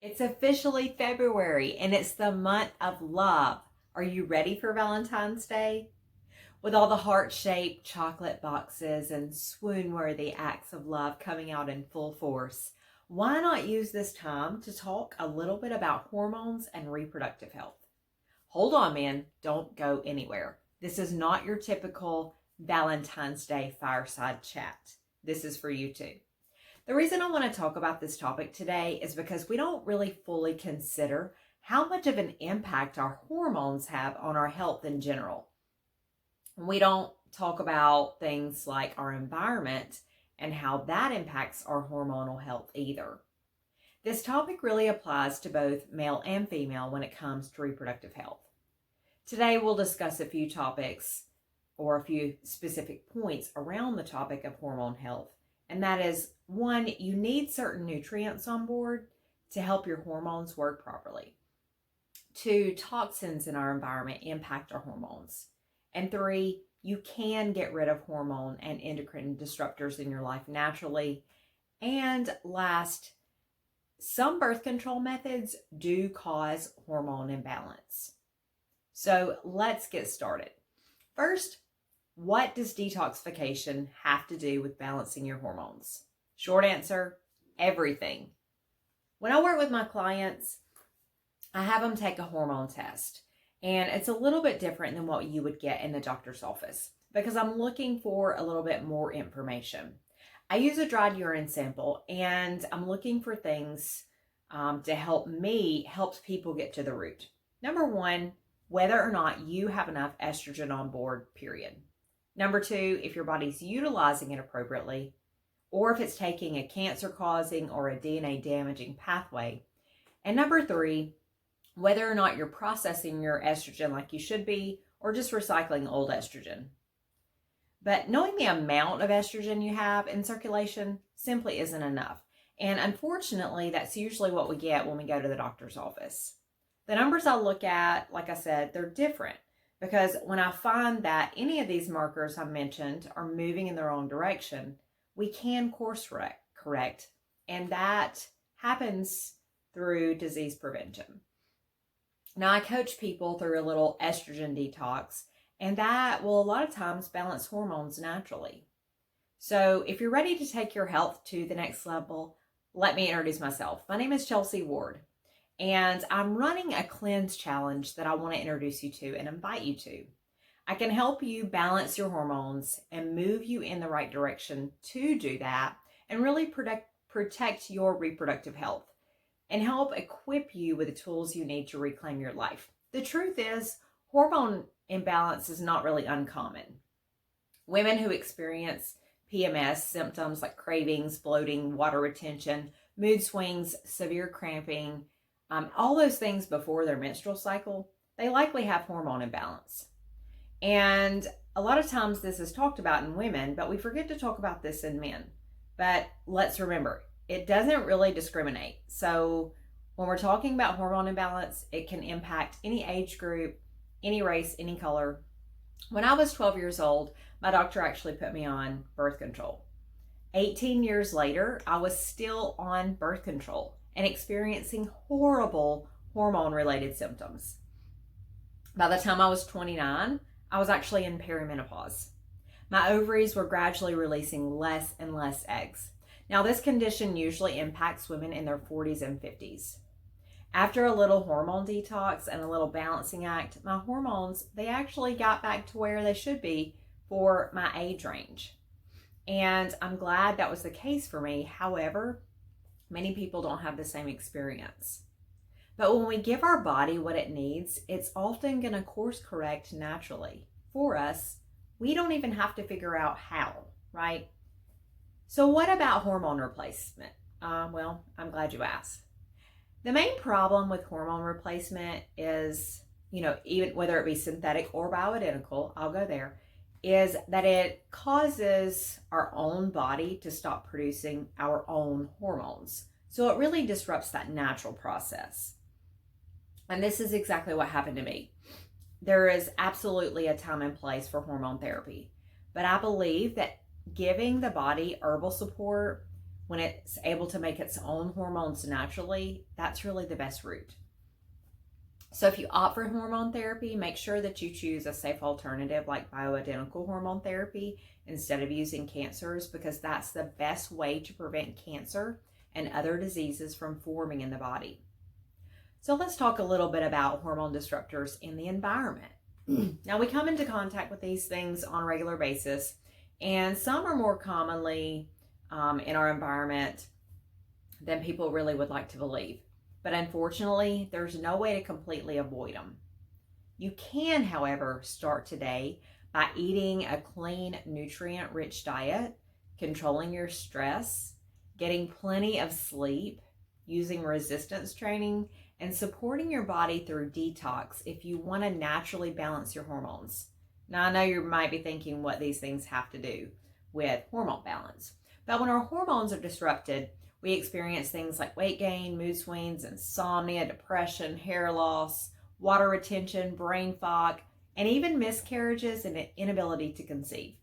It's officially February and it's the month of love. Are you ready for Valentine's Day? With all the heart-shaped chocolate boxes and swoon-worthy acts of love coming out in full force, why not use this time to talk a little bit about hormones and reproductive health? Hold on, man. Don't go anywhere. This is not your typical Valentine's Day fireside chat. This is for you too. The reason I want to talk about this topic today is because we don't really fully consider how much of an impact our hormones have on our health in general. We don't talk about things like our environment and how that impacts our hormonal health either. This topic really applies to both male and female when it comes to reproductive health. Today we'll discuss a few topics or a few specific points around the topic of hormone health. And that is, one, you need certain nutrients on board to help your hormones work properly. Two, toxins in our environment impact our hormones. And three, you can get rid of hormone and endocrine disruptors in your life naturally. And last, some birth control methods do cause hormone imbalance. So let's get started. First, what does detoxification have to do with balancing your hormones? Short answer, everything. When I work with my clients, I have them take a hormone test. And it's a little bit different than what you would get in the doctor's office because I'm looking for a little bit more information. I use a dried urine sample and I'm looking for things to help people get to the root. Number one, whether or not you have enough estrogen on board, period. Number two, if your body's utilizing it appropriately, or if it's taking a cancer-causing or a DNA-damaging pathway. And number three, whether or not you're processing your estrogen like you should be, or just recycling old estrogen. But knowing the amount of estrogen you have in circulation simply isn't enough. And unfortunately, that's usually what we get when we go to the doctor's office. The numbers I look at, like I said, they're different. Because when I find that any of these markers I mentioned are moving in the wrong direction, we can course correct, and that happens through disease prevention. Now, I coach people through a little estrogen detox, and that will a lot of times balance hormones naturally. So if you're ready to take your health to the next level, let me introduce myself. My name is Chelsie Ward. And I'm running a cleanse challenge that I want to introduce you to and invite you to. I can help you balance your hormones and move you in the right direction to do that and really protect your reproductive health and help equip you with the tools you need to reclaim your life. The truth is, hormone imbalance is not really uncommon. Women who experience PMS symptoms like cravings, bloating, water retention, mood swings, severe cramping, all those things before their menstrual cycle, they likely have hormone imbalance. And a lot of times this is talked about in women, but we forget to talk about this in men. But let's remember, it doesn't really discriminate. So when we're talking about hormone imbalance, it can impact any age group, any race, any color. When I was 12 years old, my doctor actually put me on birth control. 18 years later, I was still on birth control and experiencing horrible hormone-related symptoms. By the time I was 29, I was actually in perimenopause. My ovaries were gradually releasing less and less eggs. Now, this condition usually impacts women in their 40s and 50s. After a little hormone detox and a little balancing act, my hormones, they actually got back to where they should be for my age range. And I'm glad that was the case for me. However, many people don't have the same experience. But when we give our body what it needs, it's often going to course correct naturally for us. We don't even have to figure out how, right? So what about hormone replacement? Well, I'm glad you asked. The main problem with hormone replacement is, even whether it be synthetic or bioidentical, I'll go there, is that it causes our own body to stop producing our own hormones. So it really disrupts that natural process. And this is exactly what happened to me. There is absolutely a time and place for hormone therapy, but I believe that giving the body herbal support when it's able to make its own hormones naturally, that's really the best route. So if you opt for hormone therapy, make sure that you choose a safe alternative like bioidentical hormone therapy instead of using cancers, because that's the best way to prevent cancer and other diseases from forming in the body. So let's talk a little bit about hormone disruptors in the environment. Now, we come into contact with these things on a regular basis, and some are more commonly in our environment than people really would like to believe. But unfortunately, there's no way to completely avoid them. You can, however, start today by eating a clean, nutrient-rich diet, controlling your stress, getting plenty of sleep, using resistance training, and supporting your body through detox if you want to naturally balance your hormones. Now, I know you might be thinking what these things have to do with hormone balance. But when our hormones are disrupted, we experience things like weight gain, mood swings, insomnia, depression, hair loss, water retention, brain fog, and even miscarriages and an inability to conceive.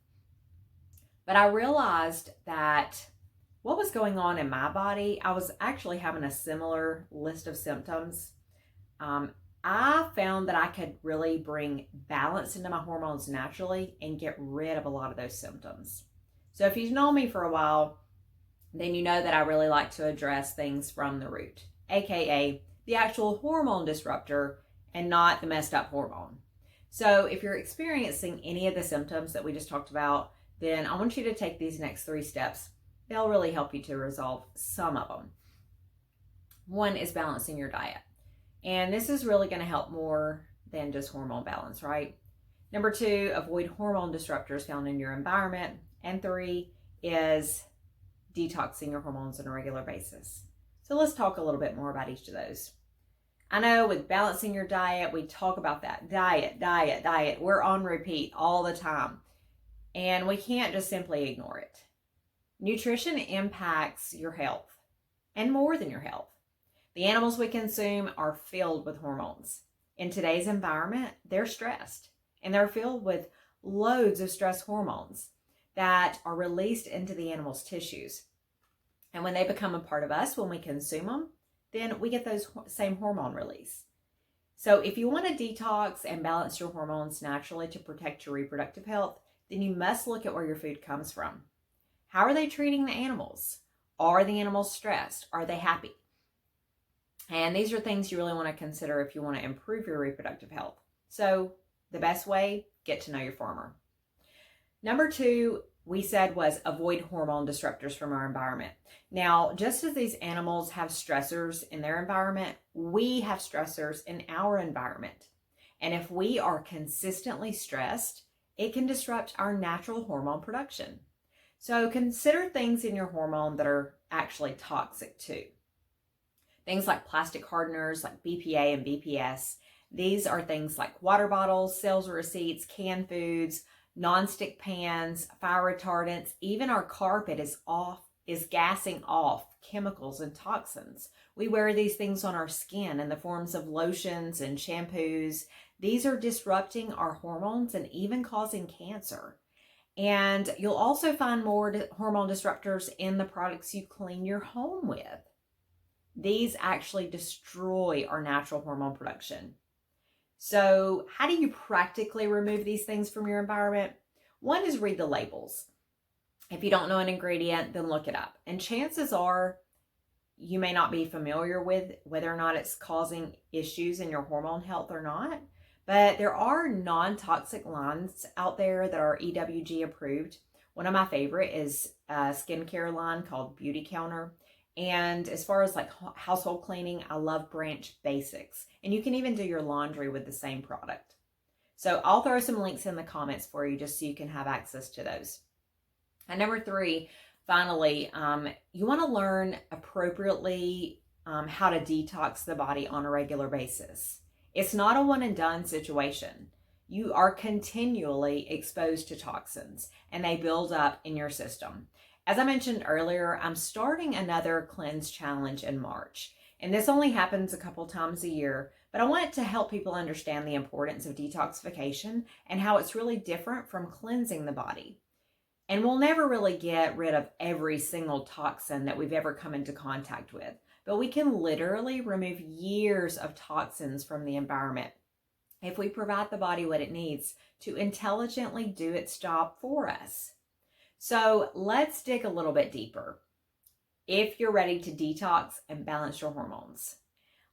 But I realized that what was going on in my body, I was actually having a similar list of symptoms. I found that I could really bring balance into my hormones naturally and get rid of a lot of those symptoms. So if you've known me for a while, then you know that I really like to address things from the root, aka the actual hormone disruptor and not the messed up hormone. So if you're experiencing any of the symptoms that we just talked about, then I want you to take these next 3 steps. They'll really help you to resolve some of them. One is balancing your diet. And this is really going to help more than just hormone balance, right? Number 2, avoid hormone disruptors found in your environment. And 3 is detoxing your hormones on a regular basis. So let's talk a little bit more about each of those. I know with balancing your diet, we talk about that diet. We're on repeat all the time. And we can't just simply ignore it. Nutrition impacts your health, and more than your health. The animals we consume are filled with hormones. In today's environment, they're stressed, and they're filled with loads of stress hormones that are released into the animal's tissues. And when they become a part of us, when we consume them, then we get those same hormone release. So if you want to detox and balance your hormones naturally to protect your reproductive health, then you must look at where your food comes from. How are they treating the animals? Are the animals stressed? Are they happy? And these are things you really want to consider if you want to improve your reproductive health. So the best way, get to know your farmer. Number 2, we said, was avoid hormone disruptors from our environment. Now, just as these animals have stressors in their environment, we have stressors in our environment. And if we are consistently stressed, it can disrupt our natural hormone production. So consider things in your hormone that are actually toxic too. Things like plastic hardeners like BPA and BPS. These are things like water bottles, sales receipts, canned foods, nonstick pans, fire retardants. Even our carpet is gassing off chemicals and toxins. We wear these things on our skin in the forms of lotions and shampoos. These are disrupting our hormones and even causing cancer. And you'll also find more hormone disruptors in the products you clean your home with. These actually destroy our natural hormone production. So how do you practically remove these things from your environment? One is read the labels. If you don't know an ingredient, then look it up. And chances are you may not be familiar with whether or not it's causing issues in your hormone health or not. But there are non-toxic lines out there that are EWG approved. One of my favorite is a skincare line called Beauty Counter. And as far as like household cleaning, I love Branch Basics. And you can even do your laundry with the same product. So I'll throw some links in the comments for you just so you can have access to those. And number 3, finally, you want to learn appropriately how to detox the body on a regular basis. It's not a one and done situation. You are continually exposed to toxins and they build up in your system. As I mentioned earlier, I'm starting another cleanse challenge in March. And this only happens a couple times a year, but I want to help people understand the importance of detoxification and how it's really different from cleansing the body. And we'll never really get rid of every single toxin that we've ever come into contact with, but we can literally remove years of toxins from the environment if we provide the body what it needs to intelligently do its job for us. So let's dig a little bit deeper. If you're ready to detox and balance your hormones,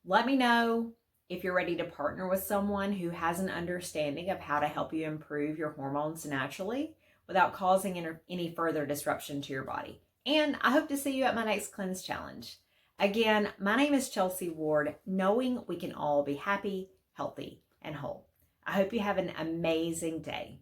let me know if you're ready to partner with someone who has an understanding of how to help you improve your hormones naturally without causing any further disruption to your body. And I hope to see you at my next Cleanse Challenge. Again, my name is Chelsie Ward, knowing we can all be happy, healthy, and whole. I hope you have an amazing day.